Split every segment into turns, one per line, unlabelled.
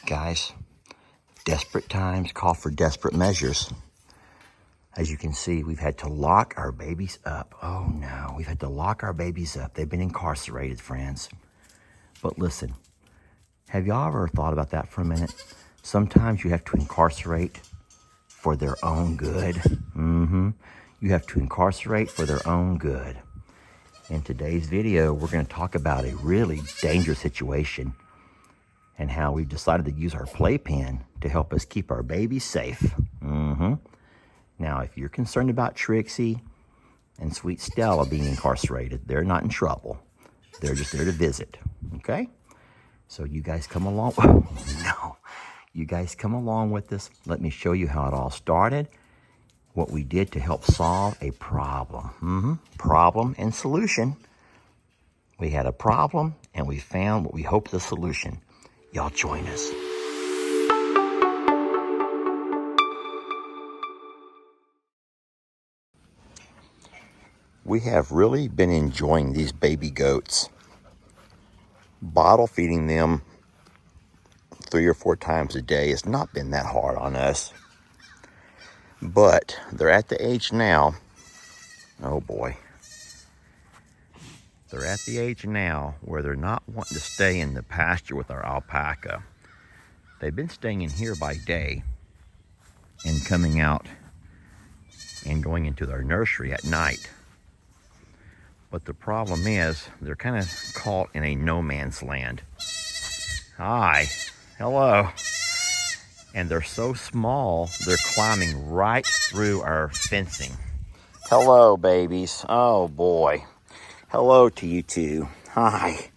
Guys, desperate times call for desperate measures. As you can see, we've had to lock our babies up. Oh no, we've had to lock our babies up. They've been incarcerated, friends. But listen, have y'all ever thought about that for a minute? Sometimes you have to incarcerate for their own good. You have to incarcerate for their own good. In today's video, we're going to talk about a really dangerous situation and how we've decided to use our playpen to help us keep our babies safe. Now, if you're concerned about Trixie and Sweet Stella being incarcerated, they're not in trouble. They're just there to visit, okay? So you guys come along. Oh, no. You guys come along with us. Let me show you how it all started, what we did to help solve a problem. Problem and solution. We had a problem, and we found what we hope the solution. Y'all join us. We have really been enjoying these baby goats. Bottle feeding them 3 or 4 times a day has not been that hard on us. But they're at the age now, oh boy. They're at the age now where they're not wanting to stay in the pasture with our alpaca. They've been staying in here by day and coming out and going into their nursery at night. But the problem is they're kind of caught in a no man's land. Hi, hello. And they're so small, they're climbing right through our fencing. Hello, babies. Oh boy. Hello to you two. Hi.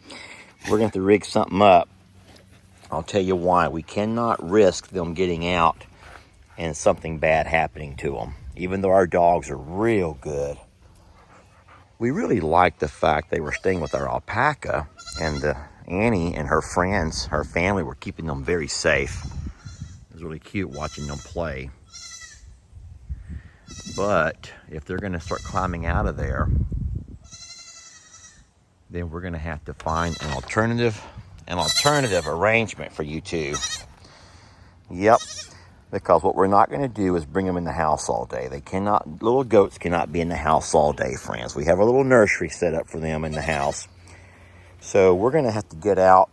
We're going to have to rig something up. I'll tell you why. We cannot risk them getting out and something bad happening to them, even though our dogs are real good. We really liked the fact they were staying with our alpaca, and Annie and her friends, her family, were keeping them very safe. It was really cute watching them play. But if they're going to start climbing out of there, then we're going to have to find an alternative arrangement for you two. Yep. Because what we're not going to do is bring them in the house all day. Little goats cannot be in the house all day, friends. We have a little nursery set up for them in the house. So we're going to have to get out.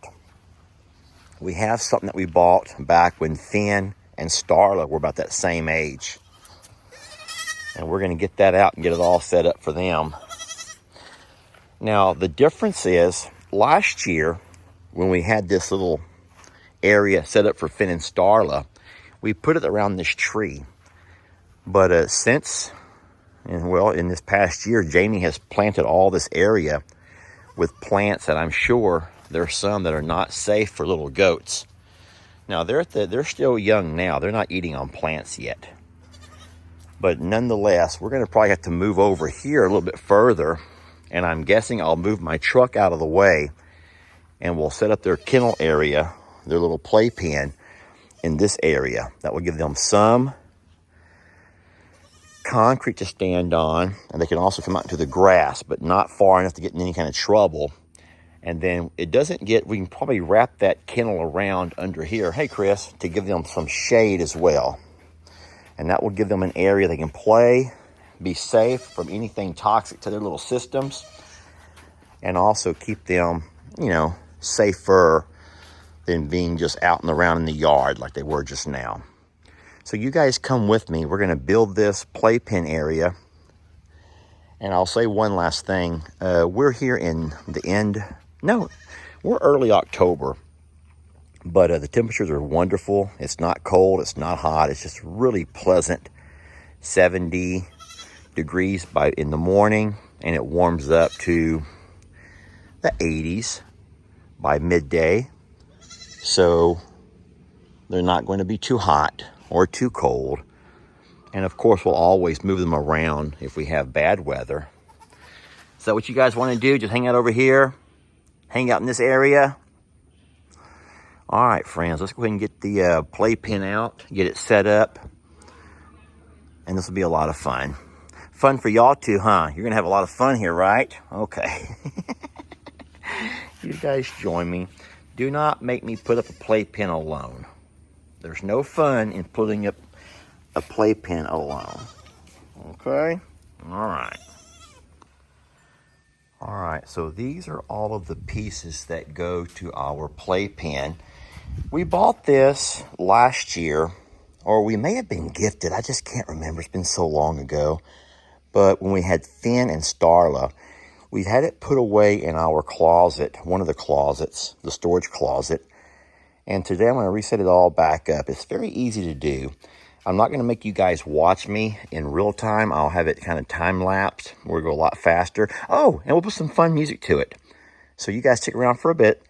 We have something that we bought back when Finn and Starla were about that same age. And we're going to get that out and get it all set up for them. Now, the difference is, last year, when we had this little area set up for Finn and Starla, we put it around this tree. But in this past year, Jamie has planted all this area with plants that I'm sure there's some that are not safe for little goats. Now, they're still young now. They're not eating on plants yet. But nonetheless, we're going to probably have to move over here a little bit further. And I'm guessing I'll move my truck out of the way. And we'll set up their kennel area, their little playpen, in this area. That will give them some concrete to stand on, and they can also come out into the grass, but not far enough to get in any kind of trouble. And then we can probably wrap that kennel around under here, hey Chris, to give them some shade as well. And that will give them an area they can play, be safe from anything toxic to their little systems, and also keep them, safer than being just out and around in the yard like they were just now. So you guys come with me. We're going to build this playpen area. And I'll say one last thing. We're here in we're early October. But the temperatures are wonderful. It's not cold. It's not hot. It's just really pleasant. 70 degrees in the morning. And it warms up to the 80s by midday. So they're not going to be too hot or too cold. And of course, we'll always move them around if we have bad weather. Is that what you guys want to do? Just hang out over here? Hang out in this area? All right, friends, let's go ahead and get the playpen out, get it set up. And this will be a lot of fun. Fun for y'all too, huh? You're going to have a lot of fun here, right? Okay. You guys join me. Do not make me put up a playpen alone. There's no fun in putting up a playpen alone. Okay? All right. All right, so these are all of the pieces that go to our playpen. We bought this last year, or we may have been gifted. I just can't remember. It's been so long ago. But when we had Finn and Starla, we had it put away in our closet, one of the closets, the storage closet. And today I'm going to reset it all back up. It's very easy to do. I'm not going to make you guys watch me in real time. I'll have it kind of time-lapse. We'll go a lot faster. Oh, and we'll put some fun music to it. So you guys stick around for a bit.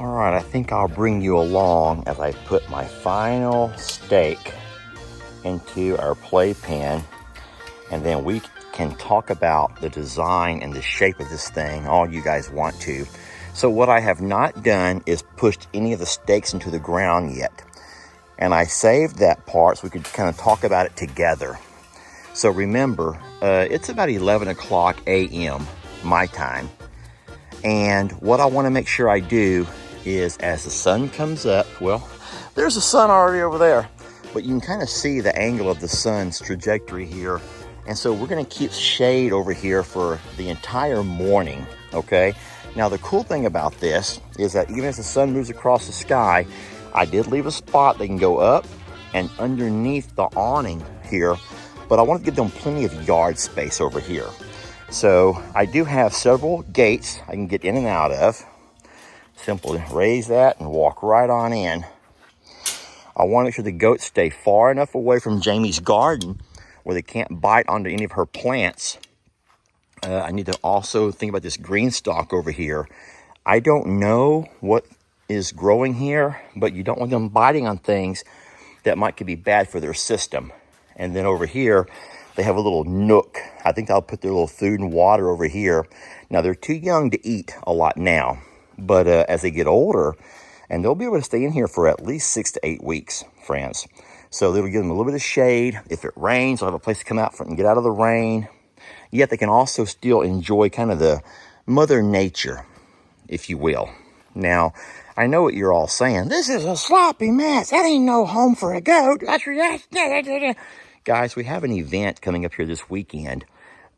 All right, I think I'll bring you along as I put my final stake into our playpen, and then we can talk about the design and the shape of this thing, all you guys want to. So what I have not done is pushed any of the stakes into the ground yet. And I saved that part so we could kind of talk about it together. So remember, it's about 11 o'clock a.m. my time. And what I want to make sure I do is as the sun comes up, well, there's the sun already over there, but you can kind of see the angle of the sun's trajectory here. And so we're going to keep shade over here for the entire morning, okay? Now, the cool thing about this is that even as the sun moves across the sky, I did leave a spot they can go up and underneath the awning here, but I want to give them plenty of yard space over here. So I do have several gates I can get in and out of. Simply raise that and walk right on in. I want to make sure the goats stay far enough away from Jamie's garden where they can't bite onto any of her plants. I need to also think about this green stalk over here. I don't know what is growing here, but you don't want them biting on things that could be bad for their system. And then over here, they have a little nook. I think I'll put their little food and water over here. Now, they're too young to eat a lot now, but as they get older, and they'll be able to stay in here for at least 6 to 8 weeks, friends. So that'll give them a little bit of shade. If it rains, they'll have a place to come out from and get out of the rain. Yet they can also still enjoy kind of the mother nature, if you will. Now, I know what you're all saying. This is a sloppy mess. That ain't no home for a goat. Guys, we have an event coming up here this weekend,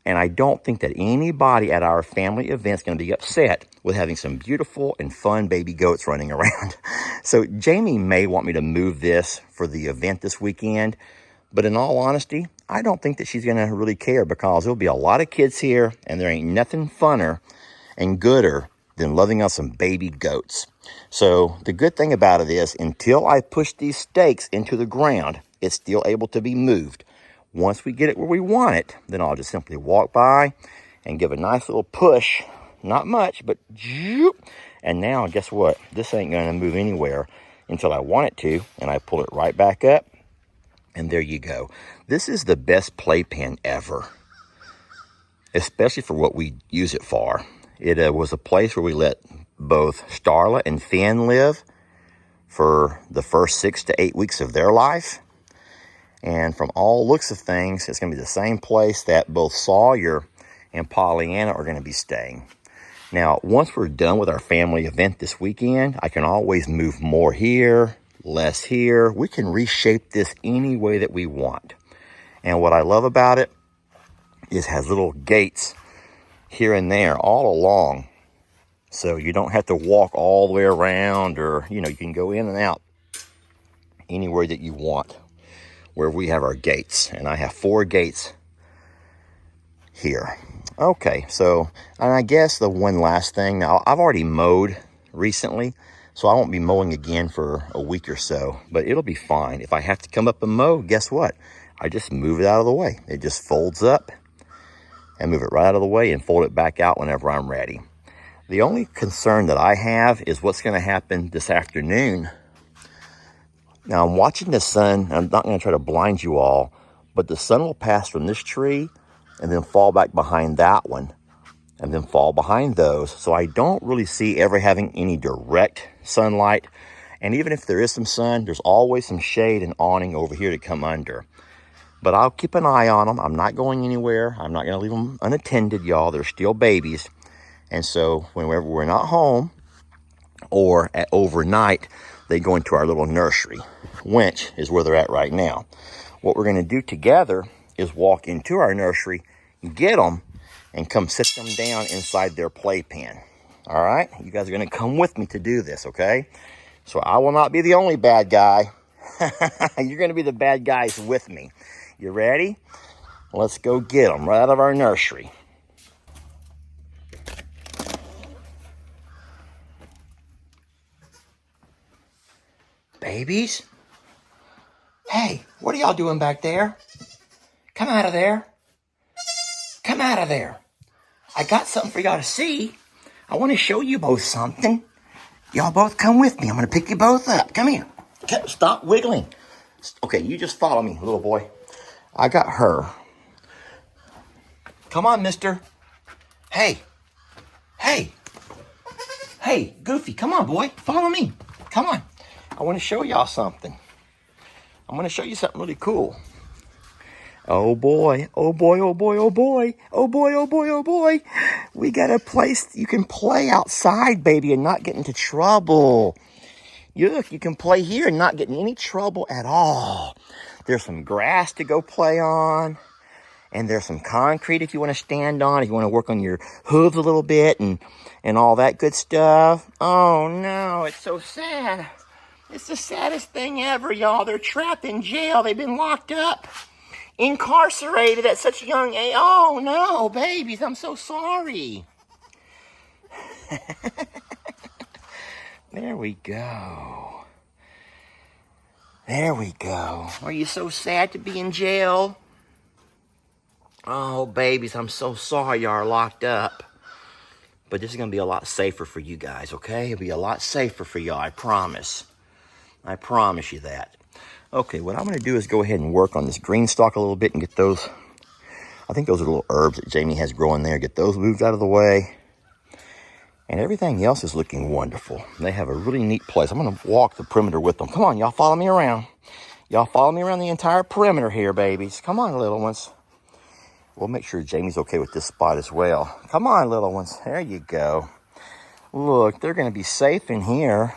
and I don't think that anybody at our family event is going to be upset with having some beautiful and fun baby goats running around. So Jamie may want me to move this for the event this weekend, but in all honesty, I don't think that she's going to really care because there'll be a lot of kids here, and there ain't nothing funner and gooder than loving on some baby goats. So the good thing about it is until I push these stakes into the ground, it's still able to be moved. Once we get it where we want it, then I'll just simply walk by and give a nice little push. Not much, but zoop. And now guess what? This ain't going to move anywhere until I want it to, and I pull it right back up. And there you go. This is the best playpen ever, especially for what we use it for. It was a place where we let both Starla and Finn live for the first 6 to 8 weeks of their life. And from all looks of things, it's going to be the same place that both Sawyer and Pollyanna are going to be staying. Now, once we're done with our family event this weekend, I can always move more here, less here. We can reshape this any way that we want. And what I love about it is it has little gates here and there all along. So you don't have to walk all the way around, or, you can go in and out anywhere that you want where we have our gates. And I have 4 gates here. Okay, so, and I guess the one last thing, now I've already mowed recently, so I won't be mowing again for a week or so, but it'll be fine. If I have to come up and mow, guess what? I just move it out of the way. It just folds up and move it right out of the way and fold it back out whenever I'm ready. The only concern that I have is what's going to happen this afternoon. Now I'm watching the sun. I'm not going to try to blind you all, but the sun will pass from this tree and then fall back behind that one and then fall behind those. So I don't really see ever having any direct sunlight. And even if there is some sun, there's always some shade and awning over here to come under. But I'll keep an eye on them. I'm not going anywhere. I'm not going to leave them unattended, y'all. They're still babies. And so whenever we're not home or at overnight, they go into our little nursery, which is where they're at right now. What we're going to do together is walk into our nursery, get them, and come sit them down inside their playpen. All right? You guys are going to come with me to do this, okay? So I will not be the only bad guy. You're going to be the bad guys with me. You ready? Let's go get them right out of our nursery. Babies? Hey, what are y'all doing back there? Come out of there. Come out of there. I got something for y'all to see. I want to show you both something. Y'all both come with me. I'm going to pick you both up. Come here. Stop wiggling. Okay, you just follow me, little boy. I got her. Come on, mister. Hey. Hey. Hey, Goofy. Come on, boy. Follow me. Come on. I want to show y'all something. I'm going to show you something really cool. Oh boy, oh boy, oh boy, oh boy, oh boy, oh boy, oh boy. We got a place you can play outside, baby, and not get into trouble. Look, you can play here and not get in any trouble at all. There's some grass to go play on, and there's some concrete if you want to stand on, if you want to work on your hooves a little bit and all that good stuff. Oh no, it's so sad. It's the saddest thing ever, y'all. They're trapped in jail. They've been locked up. Incarcerated at such a young age. Oh no, babies, I'm so sorry. There we go. There we go. Are you so sad to be in jail? Oh, babies, I'm so sorry y'all are locked up. But this is going to be a lot safer for you guys, okay? It'll be a lot safer for y'all, I promise. I promise you that. Okay, what I'm going to do is go ahead and work on this green stalk a little bit and get those, I think those are little herbs that Jamie has growing there. Get those moved out of the way. And everything else is looking wonderful. They have a really neat place. I'm going to walk the perimeter with them. Come on, y'all follow me around. Y'all follow me around the entire perimeter here, babies. Come on, little ones. We'll make sure Jamie's okay with this spot as well. Come on, little ones. There you go. Look, they're going to be safe in here.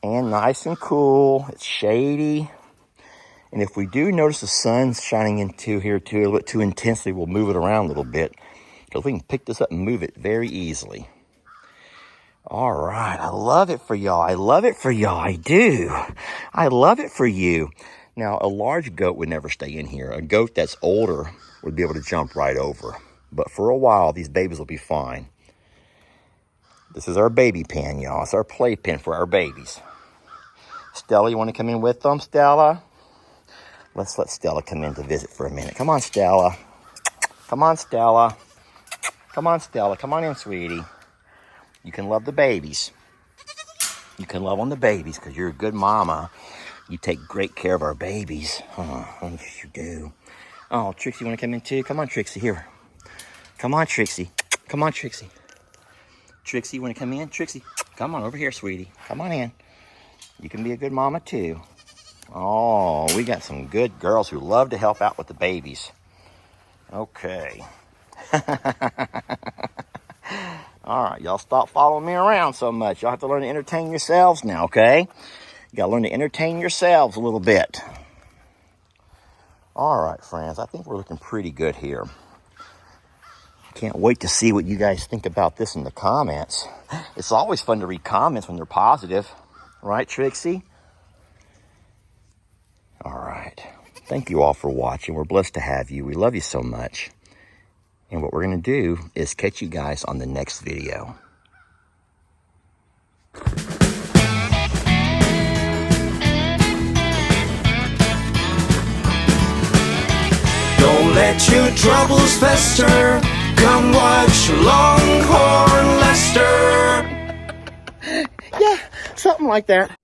And nice and cool. It's shady. And if we do notice the sun's shining into here too, a little bit too intensely, we'll move it around a little bit. Because we can pick this up and move it very easily. All right. I love it for y'all. I love it for y'all. I do. I love it for you. Now, a large goat would never stay in here. A goat that's older would be able to jump right over. But for a while, these babies will be fine. This is our baby pen, y'all. It's our play pen for our babies. Stella, you want to come in with them, Stella? Let's let Stella come in to visit for a minute. Come on, Stella. Come on, Stella. Come on, Stella. Come on in, sweetie. You can love the babies. You can love on the babies because you're a good mama. You take great care of our babies. Oh, yes, you do. Oh, Trixie, you want to come in too? Come on, Trixie, here. Come on, Trixie. Come on, Trixie. Trixie, you want to come in? Trixie, come on over here, sweetie. Come on in. You can be a good mama too. Oh, we got some good girls who love to help out with the babies. Okay. All right, y'all stop following me around so much. Y'all have to learn to entertain yourselves now, okay? You got to learn to entertain yourselves a little bit. All right, friends, I think we're looking pretty good here. Can't wait to see what you guys think about this in the comments. It's always fun to read comments when they're positive. Right, Trixie? All right. Thank you all for watching. We're blessed to have you. We love you so much. And what we're going to do is catch you guys on the next video.
Don't let your troubles fester. Come watch Longhorn Lester.
Yeah, something like that.